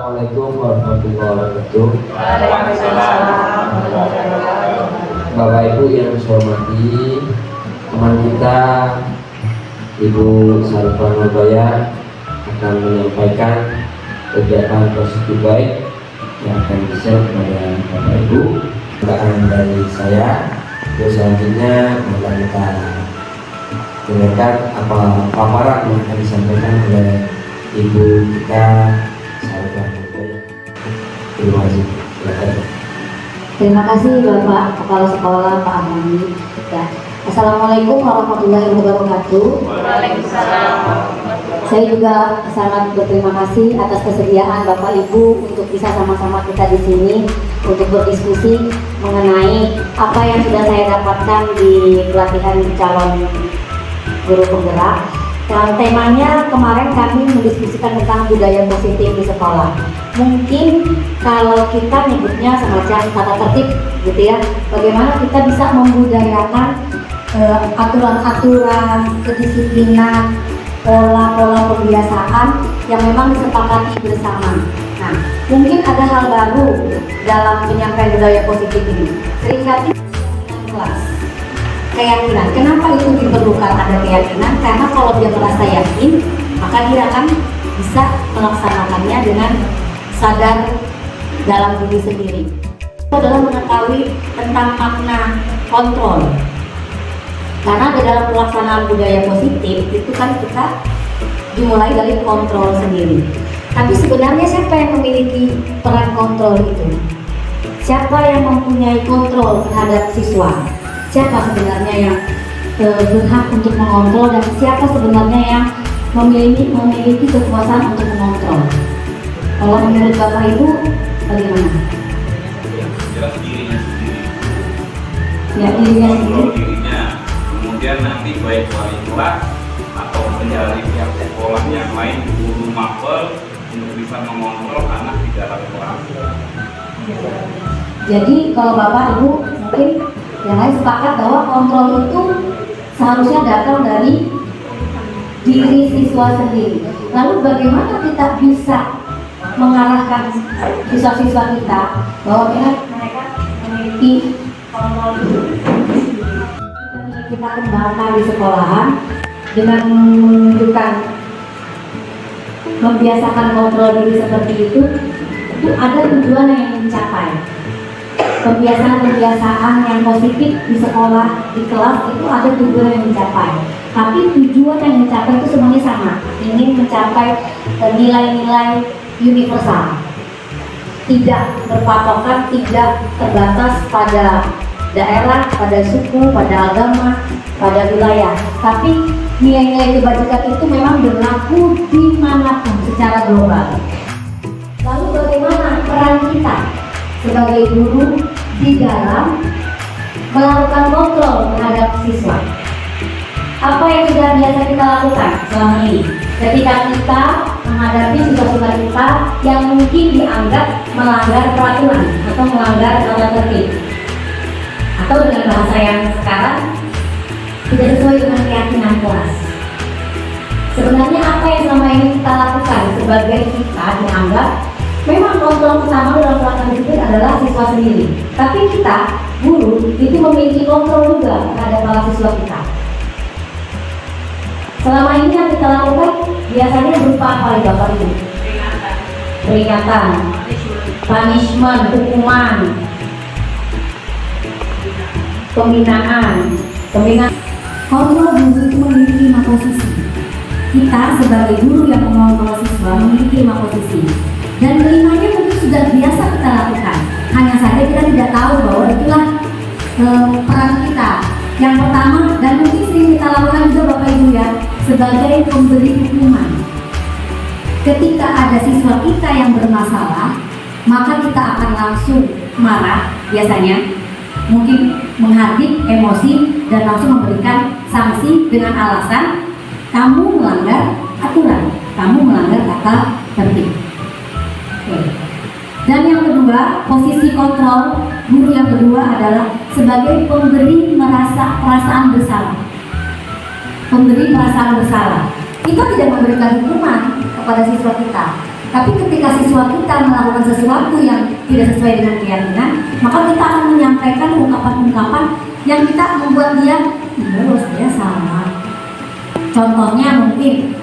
Assalamualaikum warahmatullahi wabarakatuh. Waalaikumsalam. Bapak Ibu yang saya hormati, teman kita Ibu Sarifah Nurbaya akan menyampaikan kegiatan positif baik yang akan di-share kepada Bapak Ibu. Pertanyaan dari saya, terus selanjutnya mari kita dengarkan apa paparan yang akan disampaikan oleh Ibu kita Sarifah Nurbaya. Terima kasih. Silakan. Terima kasih Bapak Kepala Sekolah Pak Amani. Ya. Assalamualaikum warahmatullahi wabarakatuh. Waalaikumsalam. Saya juga sangat berterima kasih atas kesediaan Bapak Ibu untuk bisa sama-sama kita di sini untuk berdiskusi mengenai apa yang sudah saya dapatkan di pelatihan calon guru penggerak. Dan temanya kemarin kami mendiskusikan tentang budaya positif di sekolah. Mungkin kalau kita nyebutnya semacam tata tertib gitu ya, bagaimana kita bisa membudayakan aturan-aturan, kedisiplinan, pola-pola pembiasaan yang memang disepakati bersama. Nah, mungkin ada hal baru dalam penyampaian budaya positif ini. Seringkali kelas keyakinan. Kenapa itu diperlukan ada keyakinan? Karena kalau dia merasa yakin, maka dia akan bisa melaksanakannya dengan sadar dalam diri sendiri. Itu adalah mengetahui tentang makna kontrol. Karena di dalam pelaksanaan budaya positif itu kan kita dimulai dari kontrol sendiri. Tapi sebenarnya siapa yang memiliki peran kontrol itu? Siapa yang mempunyai kontrol terhadap siswa? Siapa sebenarnya yang berhak untuk mengontrol dan siapa sebenarnya yang memiliki kekuasaan untuk mengontrol? Kalau menurut Bapak Ibu bagaimana? Jelas dirinya sendiri. Ya, dirinya Kontrol sendiri. dirinya. Kemudian nanti baik wali kelas atau dari pihak sekolah yang lain, guru mapel untuk bisa mengontrol anak di dalam kelas. Jadi kalau Bapak Ibu mungkin yang lain sepakat bahwa kontrol itu seharusnya datang dari diri siswa sendiri. Lalu bagaimana kita bisa mengarahkan siswa-siswa kita bahwa mereka memiliki kontrol itu? Kita kembangkan di sekolahan dengan menunjukkan membiasakan kontrol diri seperti itu ada tujuan yang ingin dicapai. Pembiasaan-pembiasaan yang positif di sekolah, di kelas itu ada tujuan yang dicapai. Tapi tujuan yang dicapai itu semuanya sama, ingin mencapai nilai-nilai universal. Tidak berpatokan, tidak terbatas pada daerah, pada suku, pada agama, pada wilayah. Tapi nilai-nilai kebajikan itu memang berlaku dimanapun secara global. Lalu bagaimana peran kita sebagai guru di dalam melakukan kontrol terhadap siswa? Apa yang sudah biasa kita lakukan selama ini ketika kita menghadapi siswa-siswa kita yang mungkin dianggap melanggar peraturan atau melanggar tata tertib, atau dengan bahasa yang sekarang tidak sesuai dengan keyakinan kelas? Sebenarnya apa yang selama ini kita lakukan sebagai kita dianggap memang kontrol utama dalam pelaksanaan disiplin adalah siswa sendiri. Tapi kita, guru, itu memiliki kontrol juga terhadap para siswa kita. Selama ini yang kita lakukan biasanya berupa apa ya Bapak Ibu? Peringatan, punishment, hukuman, pembinaan. Kontrol guru itu memiliki 5 posisi. Kita sebagai guru yang mengontrol siswa memiliki 5 posisi. Dan kelimanya mungkin sudah biasa kita lakukan. Hanya saja kita tidak tahu bahwa itulah peran kita. Yang pertama, dan mungkin sering kita lakukan juga Bapak Ibu ya, sebagai pemberi hukuman. Ketika ada siswa kita yang bermasalah, maka kita akan langsung marah biasanya, mungkin menghardik emosi dan langsung memberikan sanksi dengan alasan kamu melanggar aturan, kamu melanggar kata tertib. Dan yang kedua, posisi kontrol guru yang kedua adalah sebagai pemberi perasaan bersalah. Pemberi perasaan bersalah. Kita tidak memberikan hukuman kepada siswa kita, Tapi ketika siswa kita melakukan sesuatu yang tidak sesuai dengan keyakinan, maka kita akan menyampaikan ungkapan-ungkapan yang kita membuat dia, iya loh saya salah. Contohnya mungkin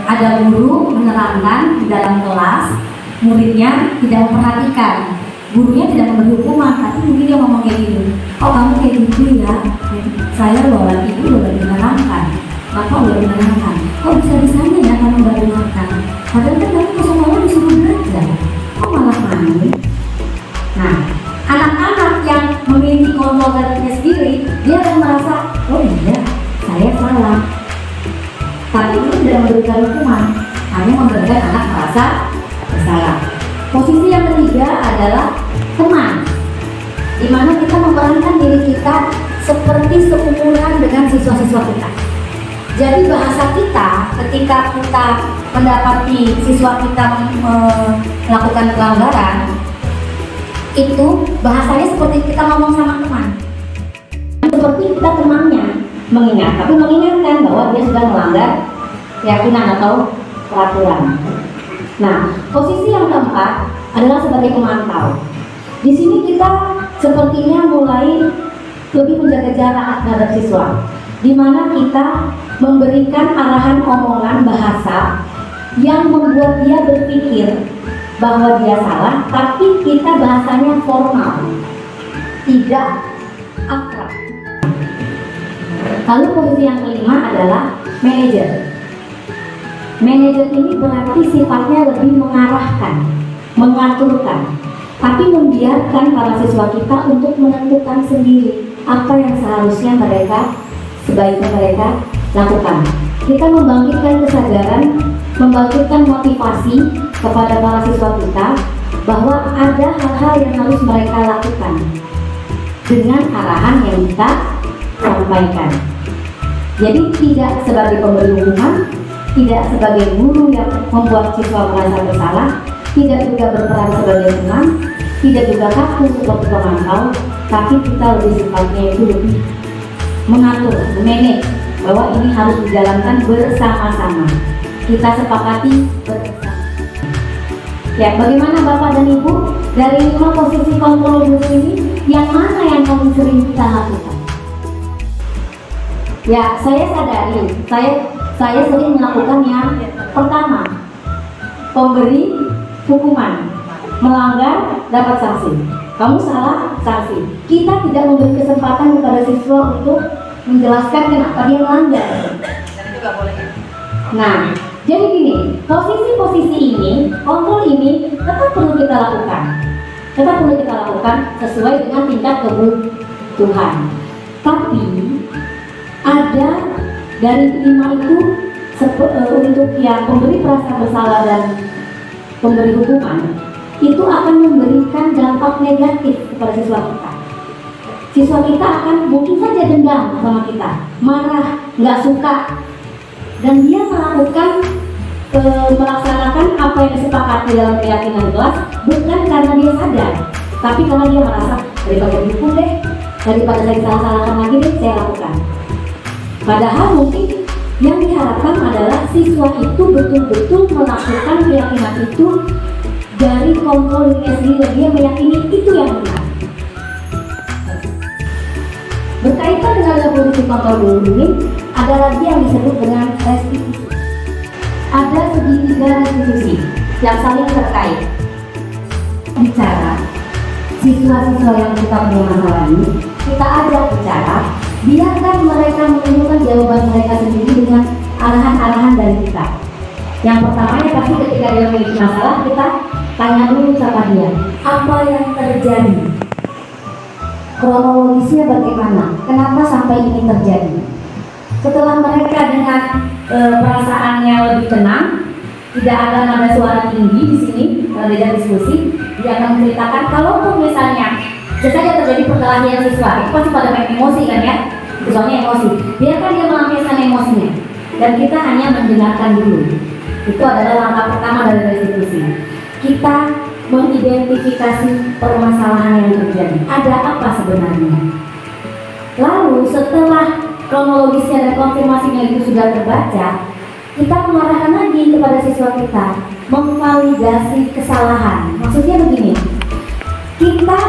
ada guru menerangkan di dalam kelas, muridnya tidak memperhatikan, gurunya tidak memberi hukuman, tapi mungkin dia ngomong kayak gitu, oh kamu kayak gitu ya, saya loh lagi menerangkan, bapak udah menerangkan, kok bisa-bisanya ya kamu nggak dengarkan, padahal kan kamu semuanya disuruh belajar, kok malah main. Nah, anak-anak yang memiliki kontrol dirinya sendiri, dia akan merasa, oh iya, saya salah. Tapi itu tidak memberikan hukuman, hanya memberikan anak merasa bersalah. Posisi yang ketiga adalah teman, di mana kita memerankan diri kita seperti seumuran dengan siswa-siswa kita. Jadi bahasa kita ketika kita mendapati siswa kita melakukan pelanggaran, itu bahasanya seperti kita ngomong sama teman, seperti kita temannya mengingatkan bahwa dia sudah melanggar keyakinan atau peraturan. Nah, posisi yang keempat adalah sebagai pemantau. Di sini kita sepertinya mulai lebih menjaga jarak terhadap siswa, di mana kita memberikan arahan omongan bahasa yang membuat dia berpikir bahwa dia salah, tapi kita bahasanya formal, tidak akrab. Lalu posisi yang kelima adalah manajer. Manajer ini berarti sifatnya lebih mengarahkan, mengaturkan, tapi membiarkan para siswa kita untuk menentukan sendiri apa yang seharusnya sebaiknya mereka lakukan. Kita membangkitkan kesadaran, membangkitkan motivasi kepada para siswa kita bahwa ada hal-hal yang harus mereka lakukan dengan arahan yang kita sampaikan. Jadi tidak sebagai pemberi hukuman, tidak sebagai guru yang membuat siswa merasa bersalah, tidak juga berperan sebagai teman, tidak juga kaku seperti pemantau, tapi kita lebih sifatnya itu lebih mengatur, manage bahwa ini harus dijalankan bersama-sama. Kita sepakati bersama. Ya, bagaimana Bapak dan Ibu dari 5 posisi kontrol guru ini, yang mana yang paling sering kita lakukan? Ya, saya sadari, saya sering melakukan yang pertama, pemberi hukuman, melanggar dapat sanksi. Kamu salah, sanksi. Kita tidak memberi kesempatan kepada siswa untuk menjelaskan kenapa dia melanggar. Nah, jadi gini, posisi-posisi ini, kontrol ini tetap perlu kita lakukan. Tetap perlu kita lakukan sesuai dengan tingkat kebutuhan. Tapi ada dari 5 itu untuk yang pemberi perasaan bersalah dan pemberi hukuman itu akan memberikan dampak negatif kepada siswa kita. Siswa kita akan mungkin saja dendam sama kita, marah, nggak suka, dan dia melaksanakan apa yang disepakati dalam keyakinan kelas bukan karena dia sadar, tapi karena dia merasa daripada dihukum deh, daripada saya salah-salahkan lagi deh, saya lakukan. Padahal mungkin yang diharapkan adalah siswa itu betul-betul melakukan keyakinan itu dari kontrol dirinya sendiri, dia meyakini itu yang benar. Berkaitan dengan posisi kontrol guru ini, ada lagi yang disebut dengan restitusi. Ada segitiga restitusi yang saling terkait. Bicara siswa-siswa yang kita punya masalah ini, kita ajak bicara, biarkan mereka menunjukkan jawaban mereka sendiri dengan arahan-arahan dari kita. Yang pertamanya pasti ketika dia memiliki masalah, kita tanya dulu sama dia, apa yang terjadi? Kronologisnya bagaimana? Kenapa sampai ini terjadi? Setelah mereka dengan perasaannya lebih tenang, tidak ada nada suara tinggi di sini, tidak diskusi, dia akan menceritakan kalaupun misalnya sesaja terjadi perkelahian siswa, itu pasti pada main emosi kan ya? Siswanya emosi. Biarkan dia melampiaskan emosinya, dan kita hanya mendengarkan dulu. Itu adalah langkah pertama dari restitusi. Kita mengidentifikasi permasalahan yang terjadi. Ada apa sebenarnya? Lalu setelah kronologisnya dan konfirmasinya itu sudah terbaca, kita mengarahkan lagi kepada siswa kita, memvalidasi kesalahan. Maksudnya begini, kita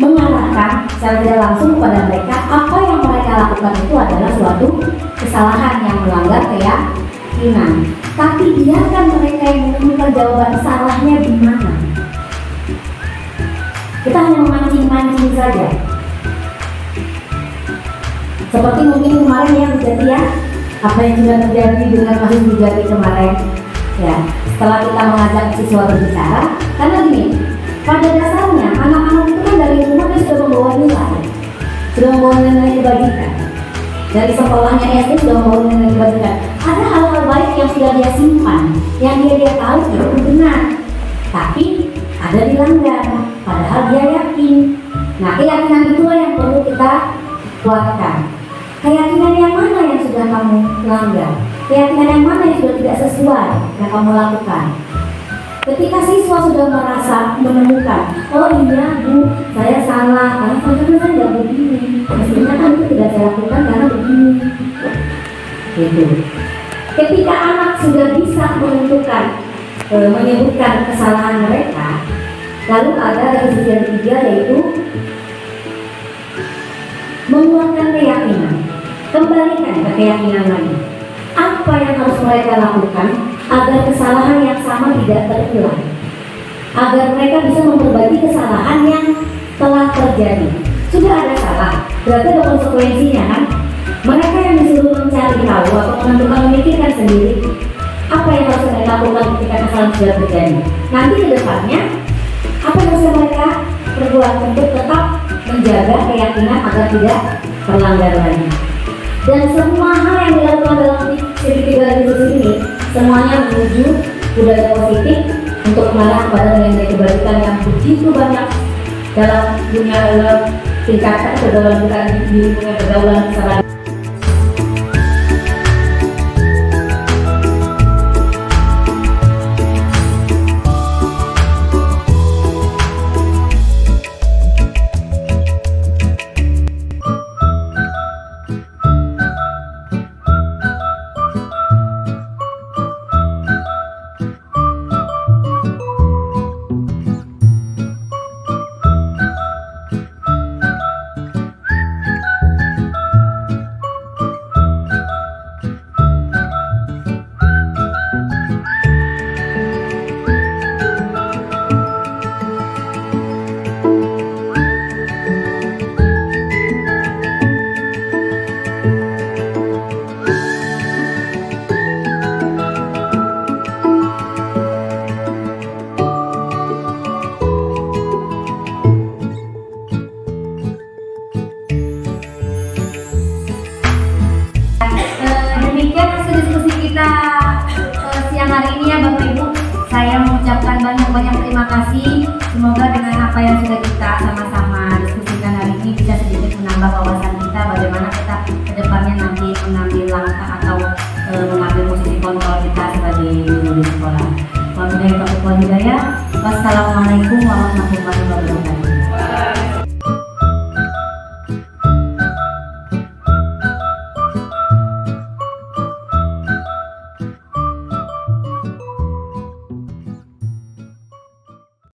mengarahkan secara tidak langsung kepada mereka apa yang mereka lakukan itu adalah suatu kesalahan yang melanggar keyakinan. Tapi biarkan mereka yang menemukan jawaban salahnya di mana. Kita hanya memancing-mancing saja. Seperti mungkin kemarin ya kejadian apa yang sudah terjadi dengan kasus Bujati kemarin. Ya, setelah kita mengajak siswa berbicara, karena gini, pada dasarnya anak-anak itu kan dari rumah dia sudah membawa nilai, sudah membawa nilai kebajikan. Dari sekolahnya SD sudah membawa nilai kebajikan. Ada hal-hal baik yang sudah dia simpan, yang dia tahu itu benar, tapi ada dilanggar, padahal dia yakin. Nah, keyakinan itulah yang perlu kita kuatkan. Keyakinan yang mana yang sudah kamu langgar? Keyakinan yang mana yang sudah tidak sesuai yang kamu lakukan? Ketika siswa sudah merasa menemukan, oh iya Bu, saya salah karena saya tidak begini. Mestinya kan itu tidak saya lakukan karena begini. Gitu. Ketika anak sudah bisa menentukan, menyebutkan kesalahan mereka, lalu ada revisi yang ketiga yaitu menguatkan keyakinan. Kembalikan ke keyakinan lagi. Apa yang harus mereka lakukan agar kesalahan yang sama tidak terulang, agar mereka bisa memperbaiki kesalahan yang telah terjadi. Sudah ada salah, berarti ada konsekuensinya kan? Mereka yang disuruh mencari tahu atau menentukan memikirkan sendiri apa yang harus mereka lakukan ketika kesalahan sudah terjadi. Nanti ke depannya apa yang harus mereka perbuat untuk tetap menjaga keyakinan agar tidak terlanggar lagi. Dan semua hal yang dilakukan dalam segitiga diskusi ini semuanya menuju budaya positif untuk mengarah kepada nilai kebajikan yang begitu banyak dalam dunia tingkatan pergaulan kita di dunia pergaulan kesalahan. Demikian hasil diskusi kita siang hari ini ya Bapak Ibu. Saya mengucapkan banyak-banyak terima kasih. Semoga dengan apa yang sudah kita sama-sama diskusikan hari ini bisa sedikit menambah wawasan kita bagaimana kita kedepannya nanti mengambil langkah atau mengambil posisi kontrol kita sebagai guru di sekolah. Wassalamualaikum warahmatullahi wabarakatuh.